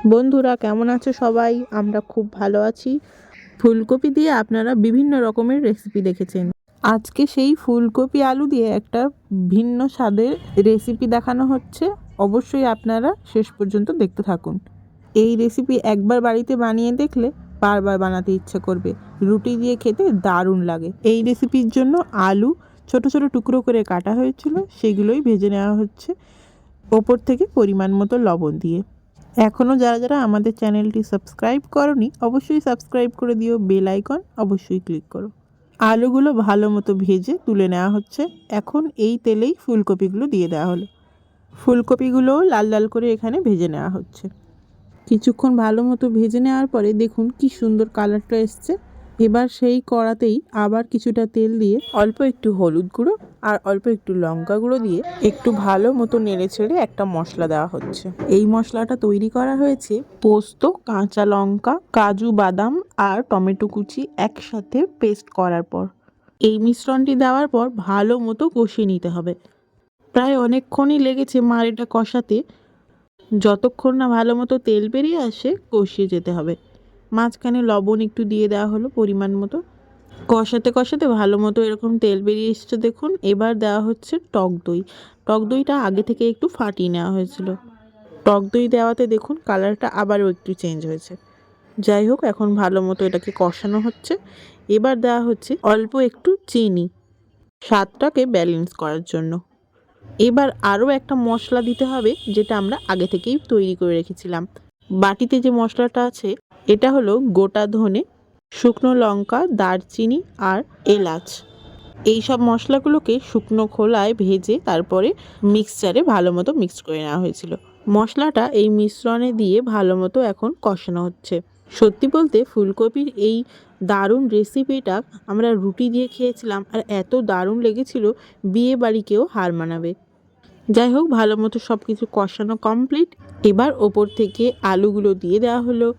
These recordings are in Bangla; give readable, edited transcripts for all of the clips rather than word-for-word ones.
বন্ধুরা কেমন আছো সবাই? আমরা খুব ভালো আছি। ফুলকপি দিয়ে আপনারা বিভিন্ন রকমের রেসিপি দেখেছেন। আজকে সেই ফুলকপি আলু দিয়ে একটা ভিন্ন স্বাদের রেসিপি দেখানো হচ্ছে। অবশ্যই আপনারা শেষ পর্যন্ত দেখতে থাকুন। এই রেসিপি একবার বাড়িতে বানিয়ে দেখলে বারবার বানাতে ইচ্ছে করবে। রুটি দিয়ে খেতে দারুণ লাগে। এই রেসিপির জন্য আলু ছোট ছোট টুকরো করে কাটা হয়েছিল, সেগুলোই ভেজে নেওয়া হচ্ছে ওপর থেকে পরিমাণ মতো লবণ দিয়ে। এখনও যারা যারা আমাদের চ্যানেলটি সাবস্ক্রাইব করনি অবশ্যই সাবস্ক্রাইব করে দিও, বেল আইকন অবশ্যই ক্লিক করো। আলুগুলো ভালো মতো ভেজে তুলে নেওয়া হচ্ছে। এখন এই তেলেই ফুলকপিগুলো দিয়ে দেওয়া হলো। ফুলকপিগুলোও লাল লাল করে এখানে ভেজে নেওয়া হচ্ছে। কিছুক্ষণ ভালো মতো ভেজে নেওয়ার পরে দেখুন কি সুন্দর কালারটা এসছে। এবার সেই কড়াতেই আবার কিছুটা তেল দিয়ে অল্প একটু হলুদ গুঁড়ো আর অল্প একটু লঙ্কা গুঁড়ো দিয়ে একটু ভালো মতো নেড়ে ছেড়ে একটা মশলা দেওয়া হচ্ছে। এই মশলাটা তৈরি করা হয়েছে পোস্ত, কাঁচা লঙ্কা, কাজু বাদাম আর টমেটো কুচি একসাথে পেস্ট করার পর। এই মিশ্রণটি দেওয়ার পর ভালো মতো কষিয়ে নিতে হবে। প্রায় অনেকক্ষণই লেগেছে মার এটা কষাতে। যতক্ষণ না ভালো মতো তেল বেরিয়ে আসে কষিয়ে যেতে হবে। মাঝখানে লবণ একটু দিয়ে দেওয়া হলো পরিমাণ মতো। কষাতে কষাতে ভালো মতো এরকম তেল বেরিয়ে এসছে দেখুন। এবার দেওয়া হচ্ছে টক দই। টক দইটা আগে থেকে একটু ফাটিয়ে নেওয়া হয়েছিল। টক দই দেওয়াতে দেখুন কালারটা আবারও একটু চেঞ্জ হয়েছে। যাই হোক, এখন ভালো মতো এটাকে কষানো হচ্ছে। এবার দেওয়া হচ্ছে অল্প একটু চিনি, স্বাদটাকে ব্যালেন্স করার জন্য। এবার আরও একটা মশলা দিতে হবে, যেটা আমরা আগে থেকেই তৈরি করে রেখেছিলাম। বাটিতে যে মশলাটা আছে এটা হলো গোটা ধনে, শুকনো লঙ্কা, দারচিনি আর এলাচ। এই সব মশলাগুলোকে শুকনো খোলায় ভেজে তারপরে মিক্সচারে ভালো মতো মিক্স করে নেওয়া হয়েছিল। মশলাটা এই মিশ্রণে দিয়ে ভালো মতো এখন কষানো হচ্ছে। সত্যি বলতে ফুলকপির এই দারুণ রেসিপিটা আমরা রুটি দিয়ে খেয়েছিলাম আর এত দারুণ লেগেছিল, বিয়ে বাড়িকেও হার মানাবে। যাই হোক, ভালো মতো সব কিছু কষানো কমপ্লিট। এবার ওপর থেকে আলুগুলো দিয়ে দেওয়া হলো,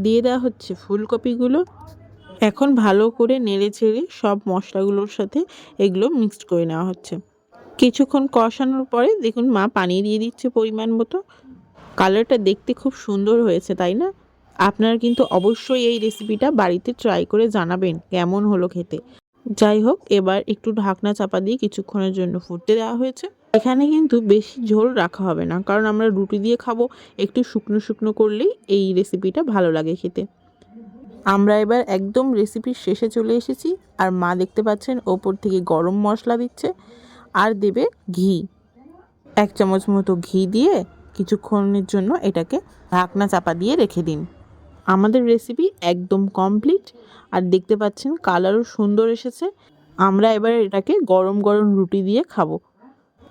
দিয়ে দেওয়া হচ্ছে ফুলকপিগুলো। এখন ভালো করে নেড়ে ছেড়ে সব মশলাগুলোর সাথে এগুলো মিক্সড করে নেওয়া হচ্ছে। কিছুক্ষণ কষানোর পরে দেখুন মা পানি দিয়ে দিচ্ছে পরিমাণ মতো। কালারটা দেখতে খুব সুন্দর হয়েছে, তাই না? আপনারা কিন্তু অবশ্যই এই রেসিপিটা বাড়িতে ট্রাই করে জানাবেন কেমন হলো খেতে। যাই হোক, এবার একটু ঢাকনা চাপা দিয়ে কিছুক্ষণের জন্য ফুটতে দেওয়া হয়েছে। এখানে কিন্তু বেশি ঝোল রাখা হবে না, কারণ আমরা রুটি দিয়ে খাবো। একটু শুকনো শুকনো করলেই এই রেসিপিটা ভালো লাগে খেতে। আমরা এবার একদম রেসিপির শেষে চলে এসেছি। আর মা দেখতে পাচ্ছেন ওপর থেকে গরম মশলা দিচ্ছে আর দেবে ঘি। 1 চামচ মতো ঘি দিয়ে কিছুক্ষণের জন্য এটাকে ঢাকনা চাপা দিয়ে রেখে দিন। আমাদের রেসিপি একদম কমপ্লিট আর দেখতে পাচ্ছেন কালারও সুন্দর এসেছে। আমরা এবার এটাকে গরম গরম রুটি দিয়ে খাবো।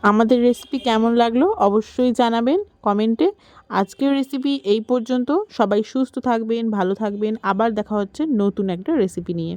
আমাদের রেসিপি কেমন লাগলো অবশ্যই জানাবেন কমেন্টে। আজকের রেসিপি এই পর্যন্ত। সবাই সুস্থ থাকবেন, ভালো থাকবেন। আবার দেখা হচ্ছে নতুন একটা রেসিপি নিয়ে।